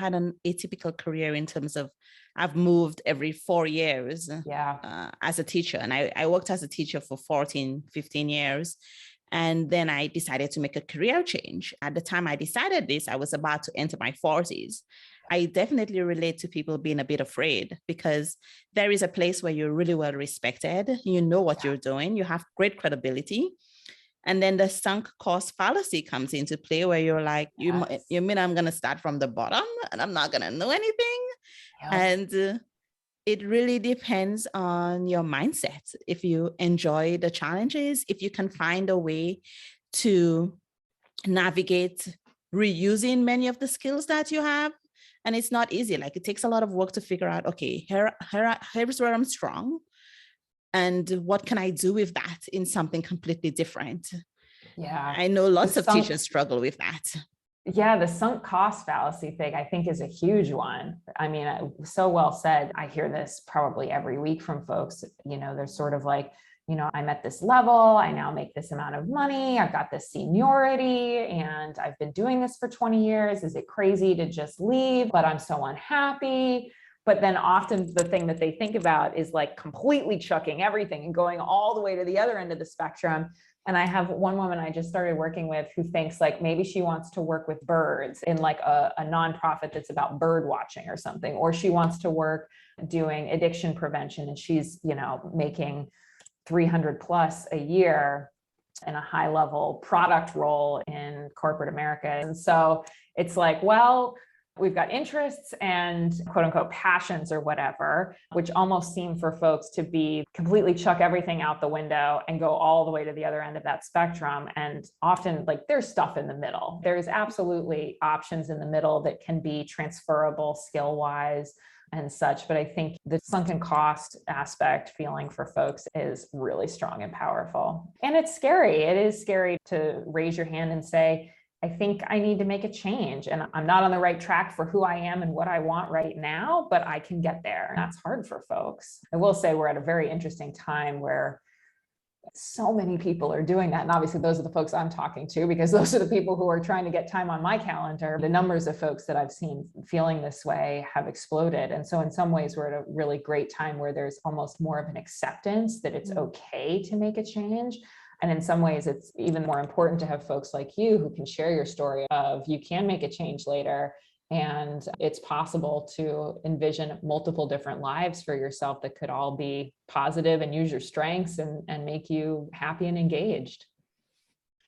had an atypical career in terms of I've moved every 4 years as a teacher. And I worked as a teacher for 14, 15 years. And then I decided to make a career change. At the time I decided this, I was about to enter my 40s. I definitely relate to people being a bit afraid because there is a place where you're really well respected. You know what you're doing. You have great credibility. And then the sunk cost fallacy comes into play where you're like, you mean I'm going to start from the bottom and I'm not going to know anything? And it really depends on your mindset. If you enjoy the challenges, if you can find a way to navigate reusing many of the skills that you have. And it's not easy. Like it takes a lot of work to figure out, okay, here's where I'm strong. And what can I do with that in something completely different? Yeah. I know lots of teachers struggle with that. Yeah, the sunk cost fallacy thing, I think, is a huge one. I mean, so well said. I hear this probably every week from folks. They're sort of like, I'm at this level, I now make this amount of money, I've got this seniority, and I've been doing this for 20 years. Is it crazy to just leave? But I'm so unhappy. But then often the thing that they think about is like completely chucking everything and going all the way to the other end of the spectrum. And I have one woman I just started working with who thinks like maybe she wants to work with birds in like a nonprofit that's about bird watching or something, or she wants to work doing addiction prevention and she's, making 300 plus a year in a high level product role in corporate America. And so it's like, well, we've got interests and quote unquote passions or whatever, which almost seem for folks to be completely chuck everything out the window and go all the way to the other end of that spectrum. And often like there's stuff in the middle. There's absolutely options in the middle that can be transferable skill wise and such. But I think the sunken cost aspect feeling for folks is really strong and powerful. And it's scary. It is scary to raise your hand and say, I think I need to make a change and I'm not on the right track for who I am and what I want right now, but I can get there. And that's hard for folks. I will say we're at a very interesting time where so many people are doing that. And obviously those are the folks I'm talking to because those are the people who are trying to get time on my calendar. The numbers of folks that I've seen feeling this way have exploded. And so in some ways we're at a really great time where there's almost more of an acceptance that it's okay to make a change. And in some ways, it's even more important to have folks like you who can share your story of you can make a change later. And it's possible to envision multiple different lives for yourself that could all be positive and use your strengths and make you happy and engaged.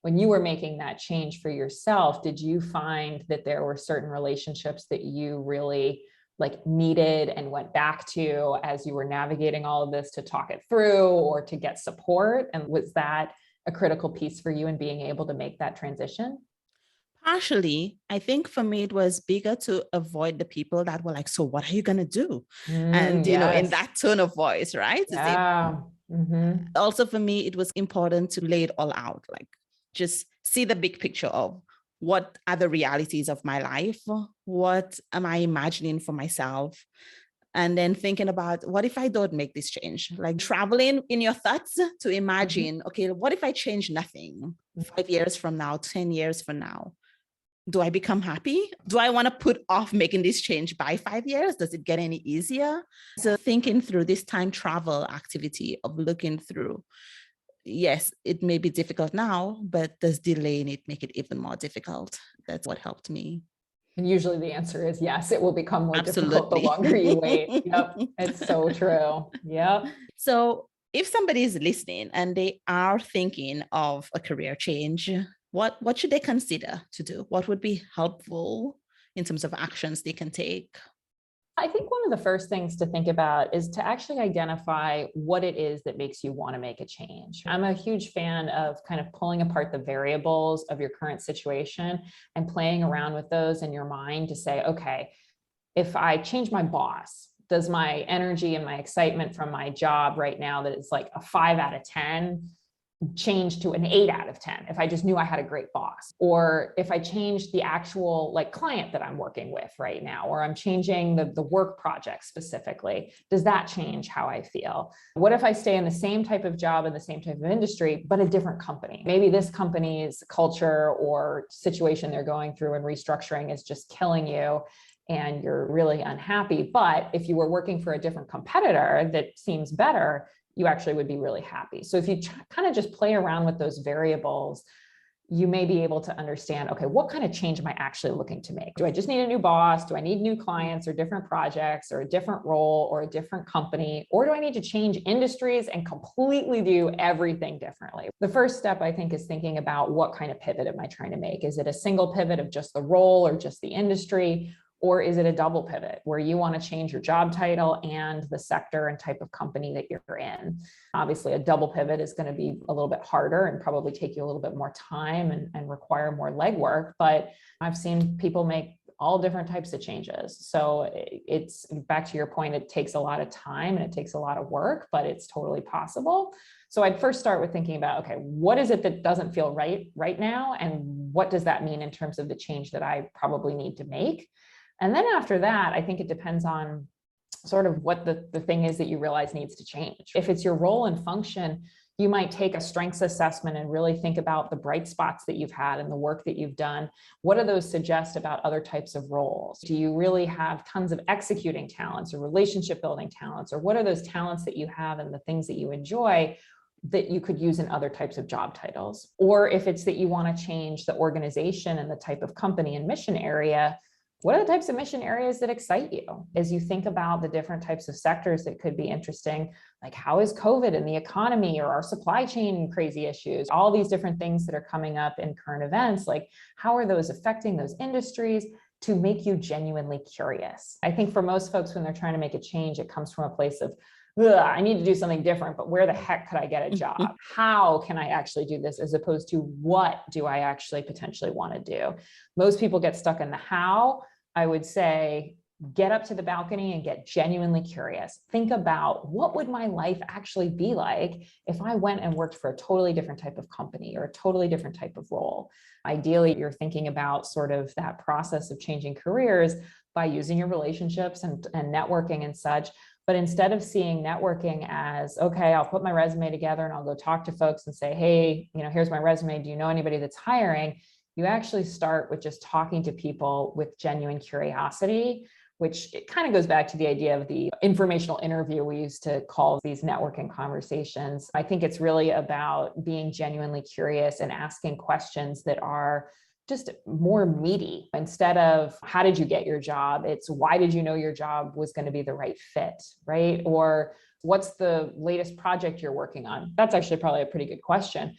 When you were making that change for yourself, did you find that there were certain relationships that you really like needed and went back to as you were navigating all of this to talk it through or to get support? And was that a critical piece for you in being able to make that transition? Partially, I think for me, it was bigger to avoid the people that were like, so what are you going to do? And, in that tone of voice, right? Yeah. Also for me, it was important to lay it all out, like just see the big picture of what are the realities of my life? What am I imagining for myself? And then thinking about what if I don't make this change? Like traveling in your thoughts to imagine, okay, what if I change nothing 5 years from now, 10 years from now? Do I become happy? Do I want to put off making this change by 5 years? Does it get any easier? So thinking through this time travel activity of looking through, yes, it may be difficult now, but does delaying it make it even more difficult? That's what helped me. And usually the answer is yes, it will become more difficult the longer you wait. Yep, it's so true. Yep. So if somebody is listening and they are thinking of a career change, what should they consider to do? What would be helpful in terms of actions they can take? I think one of the first things to think about is to actually identify what it is that makes you want to make a change. I'm a huge fan of kind of pulling apart the variables of your current situation and playing around with those in your mind to say, okay, if I change my boss, does my energy and my excitement from my job right now that it's like a 5 out of 10 change to an 8 out of 10 if I just knew I had a great boss, or if I changed the actual like client that I'm working with right now, or I'm changing the work project specifically, does that change how I feel? What if I stay in the same type of job in the same type of industry, but a different company? Maybe this company's culture or situation they're going through and restructuring is just killing you and you're really unhappy. But if you were working for a different competitor that seems better, you actually would be really happy. So if you kind of just play around with those variables, you may be able to understand, okay, what kind of change am I actually looking to make? Do I just need a new boss? Do I need new clients or different projects or a different role or a different company? Or do I need to change industries and completely do everything differently? The first step, I think, is thinking about what kind of pivot am I trying to make? Is it a single pivot of just the role or just the industry? Or is it a double pivot where you want to change your job title and the sector and type of company that you're in? Obviously, a double pivot is going to be a little bit harder and probably take you a little bit more time and require more legwork. But I've seen people make all different types of changes. So it's back to your point, it takes a lot of time and it takes a lot of work, but it's totally possible. So I'd first start with thinking about, okay, what is it that doesn't feel right now? And what does that mean in terms of the change that I probably need to make? And then after that, I think it depends on sort of what the thing is that you realize needs to change. If it's your role and function, you might take a strengths assessment and really think about the bright spots that you've had and the work that you've done. What do those suggest about other types of roles? Do you really have tons of executing talents or relationship building talents? Or what are those talents that you have and the things that you enjoy that you could use in other types of job titles? Or if it's that you want to change the organization and the type of company and mission area, what are the types of mission areas that excite you? As you think about the different types of sectors that could be interesting, like how is COVID and the economy or our supply chain crazy issues, all these different things that are coming up in current events, like how are those affecting those industries to make you genuinely curious? I think for most folks, when they're trying to make a change, it comes from a place of, I need to do something different, but where the heck could I get a job? How can I actually do this, as opposed to what do I actually potentially want to do? Most people get stuck in the how. I would say, get up to the balcony and get genuinely curious. Think about, what would my life actually be like if I went and worked for a totally different type of company or a totally different type of role? Ideally, you're thinking about sort of that process of changing careers by using your relationships and networking and such. But instead of seeing networking as, okay, I'll put my resume together and I'll go talk to folks and say, hey, here's my resume. Do you know anybody that's hiring? You actually start with just talking to people with genuine curiosity, which it kind of goes back to the idea of the informational interview we used to call these networking conversations. I think it's really about being genuinely curious and asking questions that are just more meaty. Instead of how did you get your job, it's why did you know your job was going to be the right fit, right? Or what's the latest project you're working on? That's actually probably a pretty good question.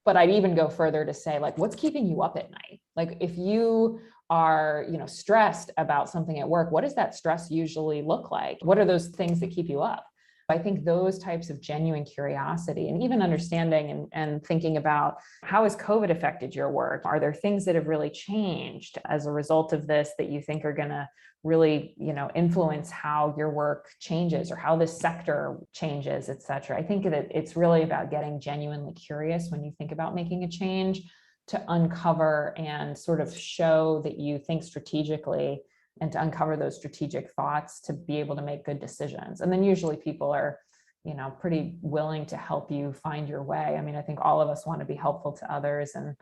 But I'd even go further to say, like, what's keeping you up at night? Like, if you are, stressed about something at work, what does that stress usually look like? What are those things that keep you up? I think those types of genuine curiosity and even understanding and thinking about, how has COVID affected your work? Are there things that have really changed as a result of this that you think are going to really, influence how your work changes or how this sector changes, et cetera? I think that it's really about getting genuinely curious when you think about making a change, to uncover and sort of show that you think strategically and to uncover those strategic thoughts to be able to make good decisions. And then usually people are, pretty willing to help you find your way. I mean, I think all of us want to be helpful to others, and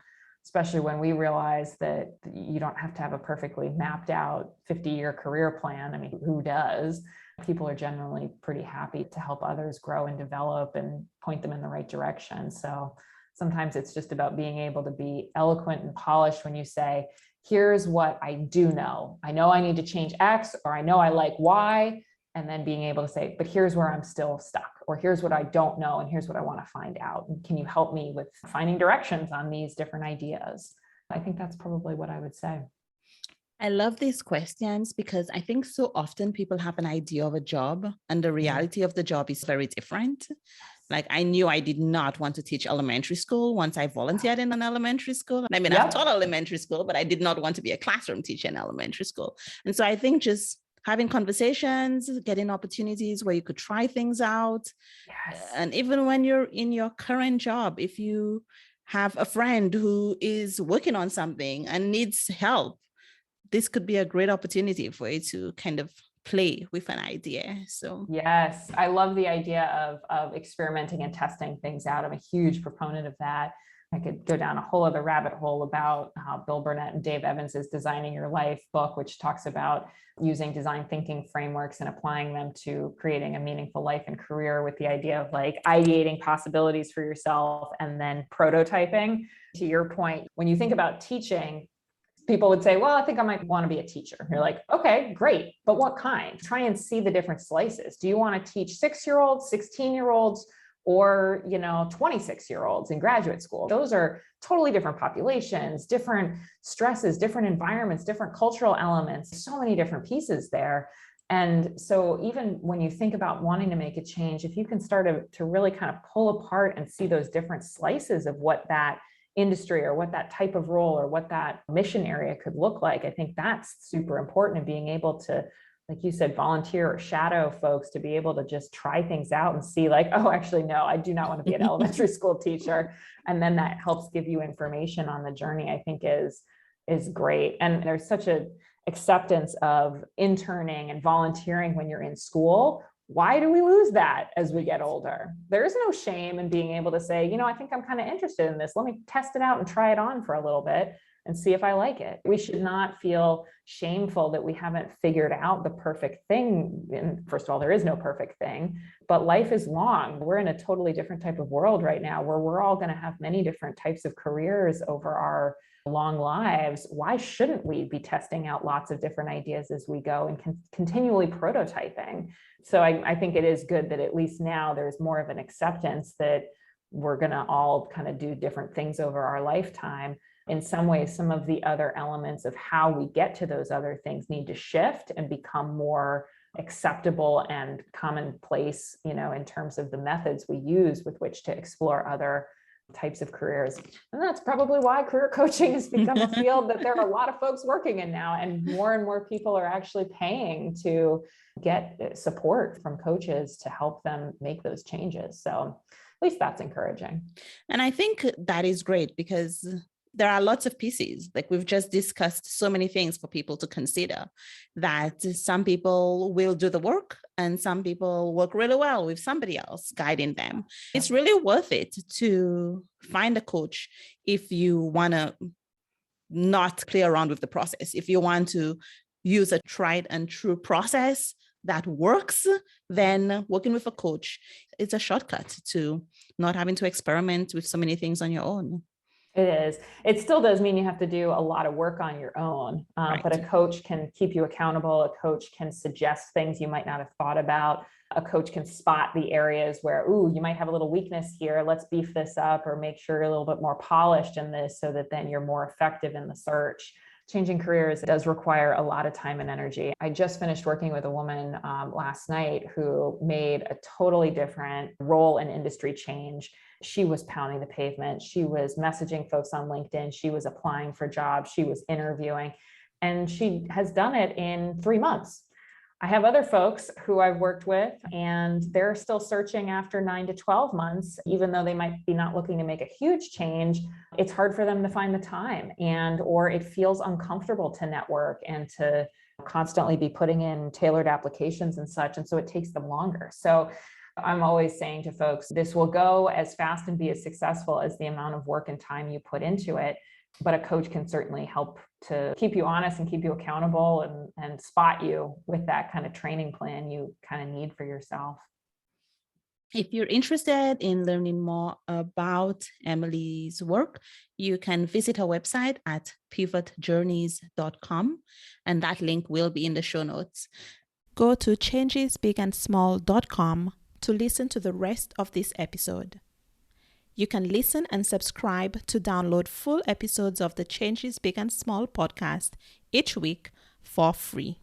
especially when we realize that you don't have to have a perfectly mapped out 50-year career plan. I mean, who does? People are generally pretty happy to help others grow and develop and point them in the right direction. So sometimes it's just about being able to be eloquent and polished when you say, here's what I do know. I know I need to change X, or I know I like Y, and then being able to say, but here's where I'm still stuck, or here's what I don't know, and here's what I want to find out. And can you help me with finding directions on these different ideas? I think that's probably what I would say. I love these questions because I think so often people have an idea of a job and the reality of the job is very different. Like, I knew I did not want to teach elementary school once I volunteered in an elementary school. I mean, I've taught elementary school, but I did not want to be a classroom teacher in elementary school. And so I think just having conversations, getting opportunities where you could try things out. Yes. And even when you're in your current job, if you have a friend who is working on something and needs help, this could be a great opportunity for you to kind of play with an idea. So yes, I love the idea of experimenting and testing things out. I'm a huge proponent of that. I could go down a whole other rabbit hole about how Bill Burnett and Dave Evans's Designing Your Life book, which talks about using design thinking frameworks and applying them to creating a meaningful life and career, with the idea of like ideating possibilities for yourself and then prototyping. To your point, when you think about teaching, people would say, well, I think I might want to be a teacher. You're like, okay, great. But what kind? Try and see the different slices. Do you want to teach 6-year-olds, 16-year-olds, or 26-year-olds in graduate school? Those are totally different populations, different stresses, different environments, different cultural elements, so many different pieces there. And so even when you think about wanting to make a change, if you can start to really kind of pull apart and see those different slices of what that industry or what that type of role or what that mission area could look like, I think that's super important, in being able to, like you said, volunteer or shadow folks to be able to just try things out and see like, oh, actually, no, I do not want to be an elementary school teacher. And then that helps give you information on the journey, I think is great. And there's such a acceptance of interning and volunteering when you're in school. Why do we lose that as we get older? There is no shame in being able to say, I think I'm kind of interested in this. Let me test it out and try it on for a little bit and see if I like it. We should not feel shameful that we haven't figured out the perfect thing. And first of all, there is no perfect thing, but life is long. We're in a totally different type of world right now where we're all going to have many different types of careers over our long lives. Why shouldn't we be testing out lots of different ideas as we go and continually prototyping? So I think it is good that at least now there's more of an acceptance that we're going to all kind of do different things over our lifetime. In some ways, some of the other elements of how we get to those other things need to shift and become more acceptable and commonplace, in terms of the methods we use with which to explore other types of careers. And that's probably why career coaching has become a field that there are a lot of folks working in now, and more people are actually paying to get support from coaches to help them make those changes. So at least that's encouraging. And I think that is great, because there are lots of pieces. Like we've just discussed so many things for people to consider, that some people will do the work and some people work really well with somebody else guiding them. It's really worth it to find a coach if you want to not play around with the process. If you want to use a tried and true process that works, then working with a coach is a shortcut to not having to experiment with so many things on your own. It is. It still does mean you have to do a lot of work on your own, right. But a coach can keep you accountable. A coach can suggest things you might not have thought about. A coach can spot the areas where, you might have a little weakness here. Let's beef this up or make sure you're a little bit more polished in this so that then you're more effective in the search. Changing careers does require a lot of time and energy. I just finished working with a woman last night who made a totally different role and industry change. She was pounding the pavement. She was messaging folks on LinkedIn. She was applying for jobs. She was interviewing, and she has done it in 3 months. I have other folks who I've worked with, and they're still searching after 9 to 12 months, even though they might be not looking to make a huge change. It's hard for them to find the time, or it feels uncomfortable to network and to constantly be putting in tailored applications and such. And so it takes them longer. So I'm always saying to folks, this will go as fast and be as successful as the amount of work and time you put into it. But a coach can certainly help to keep you honest and keep you accountable and spot you with that kind of training plan you kind of need for yourself. If you're interested in learning more about Emily's work, you can visit her website at pivotjourneys.com, and that link will be in the show notes. Go to changesbigandsmall.com to listen to the rest of this episode. You can listen and subscribe to download full episodes of the Changes Big and Small podcast each week for free.